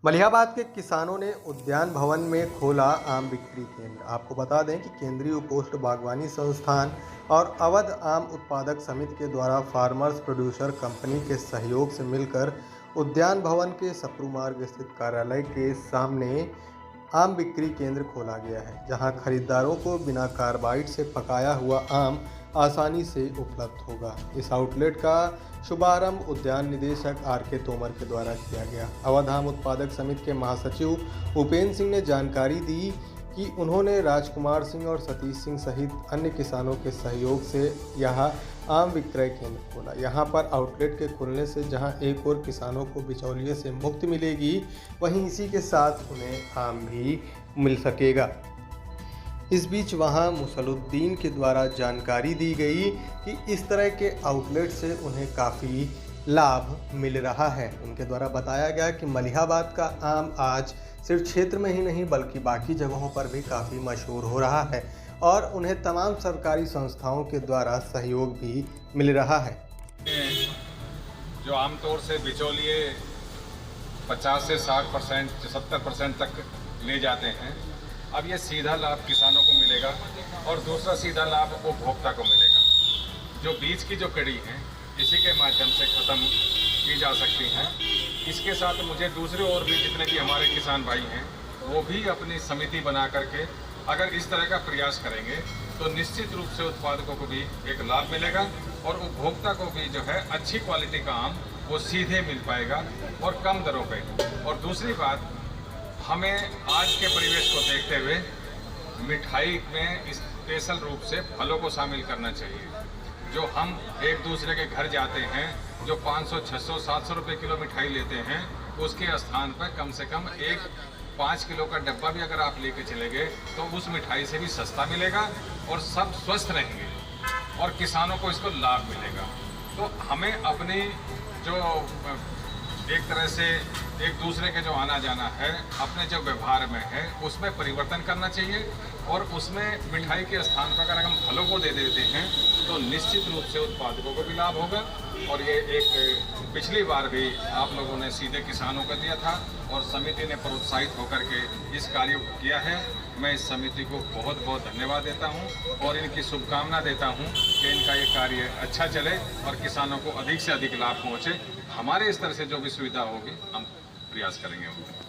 मलिहाबाद के किसानों ने उद्यान भवन में खोला आम बिक्री केंद्र। आपको बता दें कि केंद्रीय उपोष्ण बागवानी संस्थान और अवध आम उत्पादक समिति के द्वारा फार्मर्स प्रोड्यूसर कंपनी के सहयोग से मिलकर उद्यान भवन के सप्रू मार्ग स्थित कार्यालय के सामने आम बिक्री केंद्र खोला गया है, जहां खरीदारों को बिना कार्बाइड से पकाया हुआ आम आसानी से उपलब्ध होगा। इस आउटलेट का शुभारंभ उद्यान निदेशक आर.के. तोमर के द्वारा किया गया। अवध आम उत्पादक समिति के महासचिव उपेंद्र सिंह ने जानकारी दी कि उन्होंने राजकुमार सिंह और सतीश सिंह सहित अन्य किसानों के सहयोग से यह आम विक्रय केंद्र खोला। यहां पर आउटलेट के खुलने से जहां एक और किसानों को बिचौलिए से मुक्ति मिलेगी, वहीं इसी के साथ उन्हें आम भी मिल सकेगा। इस बीच वहां मुसलुद्दीन के द्वारा जानकारी दी गई कि इस तरह के आउटलेट से उन्हें काफ़ी लाभ मिल रहा है। उनके द्वारा बताया गया कि मलिहाबाद का आम आज सिर्फ क्षेत्र में ही नहीं बल्कि बाकी जगहों पर भी काफ़ी मशहूर हो रहा है और उन्हें तमाम सरकारी संस्थाओं के द्वारा सहयोग भी मिल रहा है। जो आमतौर से बिचौलिए 50 से 60% 70% तक ले जाते हैं, अब ये सीधा लाभ किसानों को मिलेगा और दूसरा सीधा लाभ उपभोक्ता को मिलेगा। जो बीज की जो कड़ी है इसी के माध्यम से ख़त्म की जा सकती हैं। इसके साथ मुझे दूसरे और भी जितने भी हमारे किसान भाई हैं वो भी अपनी समिति बना करके अगर इस तरह का प्रयास करेंगे तो निश्चित रूप से उत्पादकों को भी एक लाभ मिलेगा और उपभोक्ता को भी जो है अच्छी क्वालिटी का आम वो सीधे मिल पाएगा और कम दरों पे। और दूसरी बात, हमें आज के परिवेश को देखते हुए मिठाई में स्पेशल रूप से फलों को शामिल करना चाहिए। जो हम एक दूसरे के घर जाते हैं, जो 500, 600, 700 रुपये किलो मिठाई लेते हैं, उसके स्थान पर कम से कम एक 5 किलो का डब्बा भी अगर आप लेके चले गए तो उस मिठाई से भी सस्ता मिलेगा और सब स्वस्थ रहेंगे और किसानों को इसको लाभ मिलेगा। तो हमें अपनी जो एक तरह से एक दूसरे के जो आना जाना है, अपने जो व्यवहार में है उसमें परिवर्तन करना चाहिए और उसमें मिठाई के स्थान पर अगर हम फलों को दे देते हैं तो निश्चित रूप से उत्पादकों को भी लाभ होगा। और ये एक पिछली बार भी आप लोगों ने सीधे किसानों को दिया था और समिति ने प्रोत्साहित होकर के इस कार्य को किया है। मैं इस समिति को बहुत बहुत धन्यवाद देता हूं और इनकी शुभकामना देता हूं कि इनका ये कार्य अच्छा चले और किसानों को अधिक से अधिक लाभ पहुंचे। हमारे स्तर से जो भी सुविधा होगी हम प्रयास करेंगे।